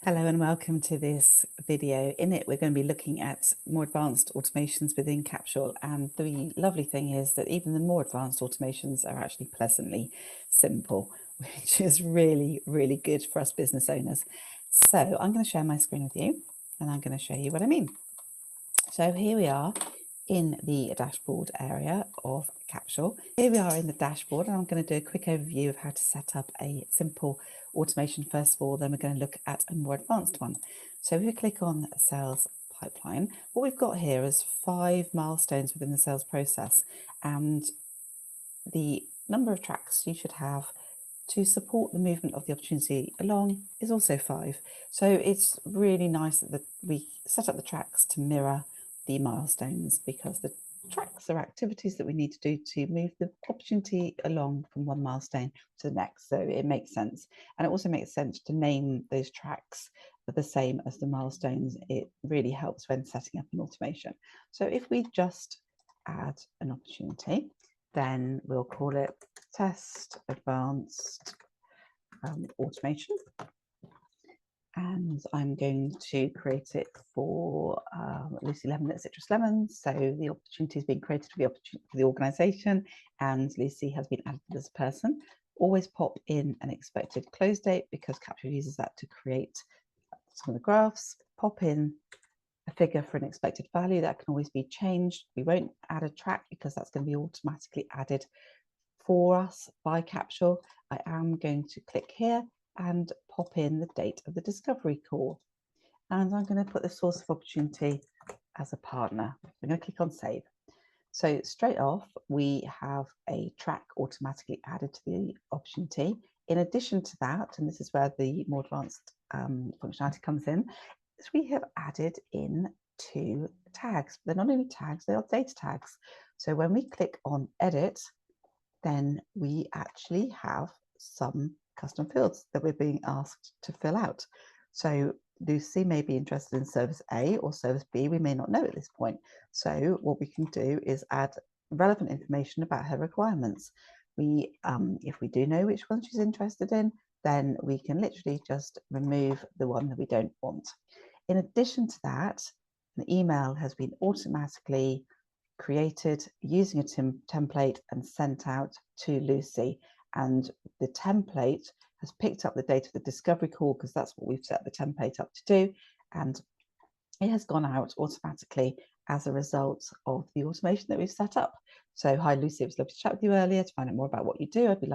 Hello and welcome to this video. In it, we're going to be looking at more advanced automations within Capsule. And the lovely thing is that even the more advanced automations are actually pleasantly simple, which is really, really good for us business owners. So I'm going to share my screen with you and I'm going to show you what I mean. So here we are in the dashboard area of Capsule. Here we are in the dashboard, and I'm going to do a quick overview of how to set up a simple automation first of all, then we're going to look at a more advanced one. So if we click on sales pipeline, what we've got here is 5 milestones within the sales process, and the number of tracks you should have to support the movement of the opportunity along is also 5. So it's really nice that we set up the tracks to mirror the milestones, because the tracks are activities that we need to do to move the opportunity along from one milestone to the next. So it makes sense. And it also makes sense to name those tracks the same as the milestones. It really helps when setting up an automation. So if we just add an opportunity, then we'll call it test advanced automation. And I'm going to create it for Lucy Lemon at Citrus Lemons. So the opportunity is being created for the organisation, and Lucy has been added as a person. Always pop in an expected close date, because Capsule uses that to create some of the graphs. Pop in a figure for an expected value that can always be changed. We won't add a track because that's going to be automatically added for us by Capsule. I am going to click here and pop in the date of the discovery call. And I'm going to put the source of opportunity as a partner. I'm going to click on save. So straight off, we have a track automatically added to the opportunity. In addition to that, and this is where the more advanced functionality comes in, is we have added in 2 tags. They're not only tags, they are data tags. So when we click on edit, then we actually have some custom fields that we're being asked to fill out. So Lucy may be interested in service A or service B. We may not know at this point. So what we can do is add relevant information about her requirements. If we do know which one she's interested in, then we can literally just remove the one that we don't want. In addition to that, an email has been automatically created using a template and sent out to Lucy, and the template has picked up the date of the discovery call, because that's what we've set the template up to do, and it has gone out automatically as a result of the automation that we've set up. So hi Lucy, it was lovely to chat with you earlier. To find out more about what you do, I'd be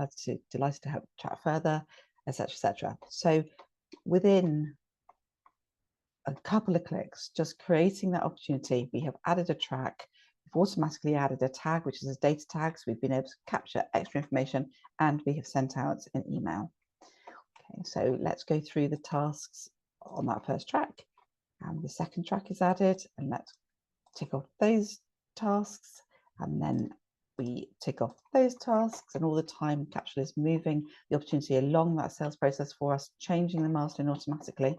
delighted to help chat further, etc., etc. So within a couple of clicks, just creating that opportunity, we have added a track. We've automatically added a tag, which is a data tag, so we've been able to capture extra information, and we have sent out an email. Okay, so let's go through the tasks on that first track. And the second track is added, and let's tick off those tasks, and then we tick off those tasks, and all the time Capsule is moving the opportunity along that sales process for us, changing the milestone automatically.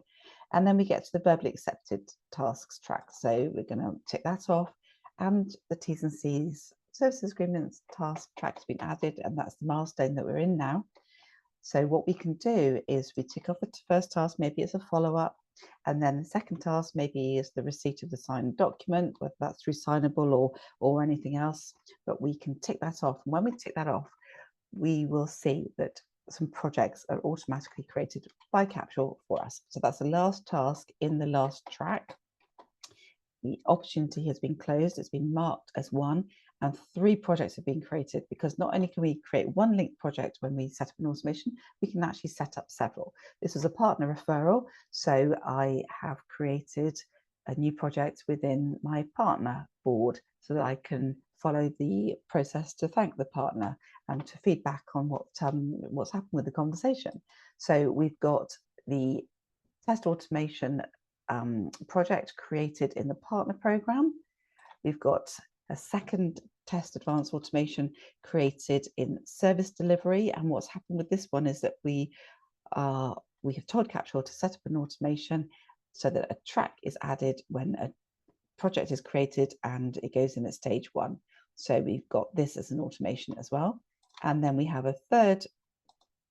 And then we get to the verbally accepted tasks track. So we're going to tick that off, and the T's and C's services agreements task track has been added, and that's the milestone that we're in now. So what we can do is we tick off the first task, maybe it's a follow-up, and then the second task maybe is the receipt of the signed document, whether that's through Signable or anything else, but we can tick that off. And when we tick that off, we will see that some projects are automatically created by Capsule for us. So that's the last task in the last track. The opportunity has been closed, it's been marked as 1, and 3 projects have been created, because not only can we create one linked project when we set up an automation, we can actually set up several. This is a partner referral, so I have created a new project within my partner board so that I can follow the process to thank the partner and to feedback on what's happened with the conversation. So we've got the test automation project created in the partner program. We've got a second test advanced automation created in service delivery, and what's happened with this one is that we have told Capsule to set up an automation so that a track is added when a project is created and it goes in at stage 1. So we've got this as an automation as well. And then we have a third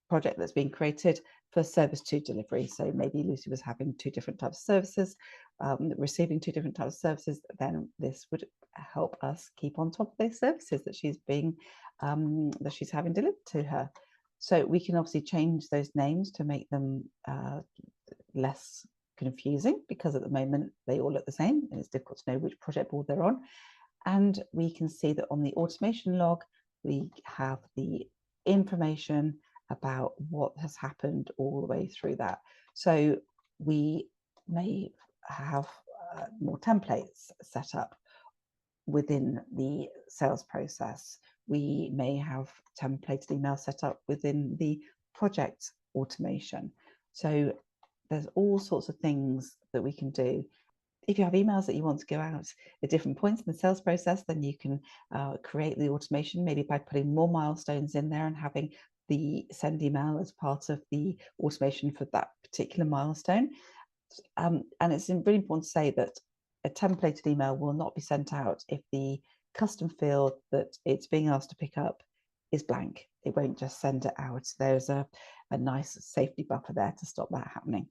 project that's been created for service to delivery. So maybe Lucy was having 2 different types of services, receiving 2 different types of services, then this would help us keep on top of those services that she's having delivered to her. So we can obviously change those names to make them less confusing, because at the moment they all look the same and it's difficult to know which project board they're on. And we can see that on the automation log, we have the information about what has happened all the way through that. So we may have more templates set up within the sales process. We may have templated email set up within the project automation. So there's all sorts of things that we can do. If you have emails that you want to go out at different points in the sales process, then you can create the automation, maybe by putting more milestones in there and having the send email as part of the automation for that particular milestone. And it's really important to say that a templated email will not be sent out if the custom field that it's being asked to pick up is blank. It won't just send it out. There's a nice safety buffer there to stop that happening.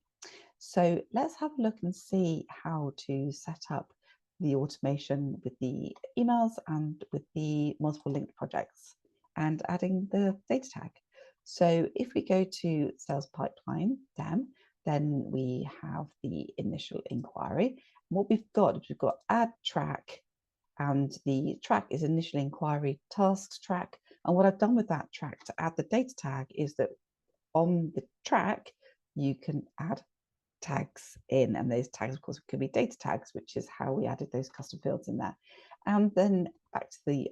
So let's have a look and see how to set up the automation with the emails and with the multiple linked projects and adding the data tag. So if we go to sales pipeline then we have the initial inquiry. And what we've got is we've got add track, and the track is initial inquiry tasks track. And what I've done with that track to add the data tag is that on the track you can add tags in, and those tags of course could be data tags, which is how we added those custom fields in there. And then back to the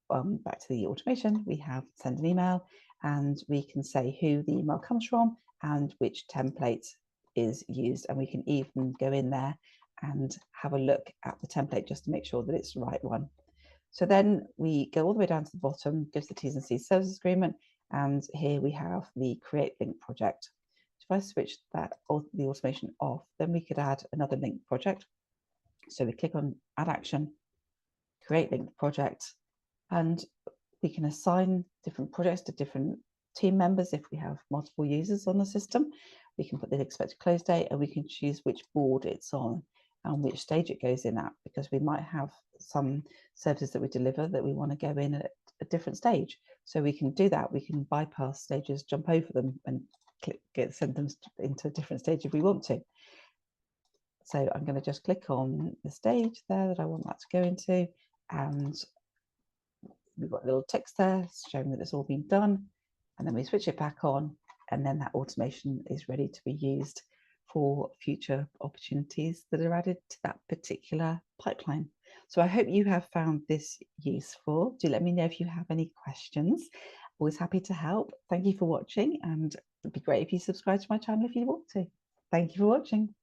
automation, we have send an email, and we can say who the email comes from and which template is used, and we can even go in there and have a look at the template just to make sure that it's the right one. So then we go all the way down to the bottom, go to the T's and C's services agreement, and here we have the create link project. If I switch that the automation off, then we could add another linked project. So we click on add action, create linked project, and we can assign different projects to different team members. If we have multiple users on the system, we can put the expected close date, and we can choose which board it's on and which stage it goes in at, because we might have some services that we deliver that we want to go in at a different stage. So we can do that. We can bypass stages, jump over them, and send them into a different stage if we want to. So I'm going to just click on the stage there that I want that to go into, and we've got a little text there showing that it's all been done, and then we switch it back on, and then that automation is ready to be used for future opportunities that are added to that particular pipeline. So I hope you have found this useful. Do let me know if you have any questions. Always happy to help. Thank you for watching, and it'd be great if you subscribe to my channel if you want to. Thank you for watching.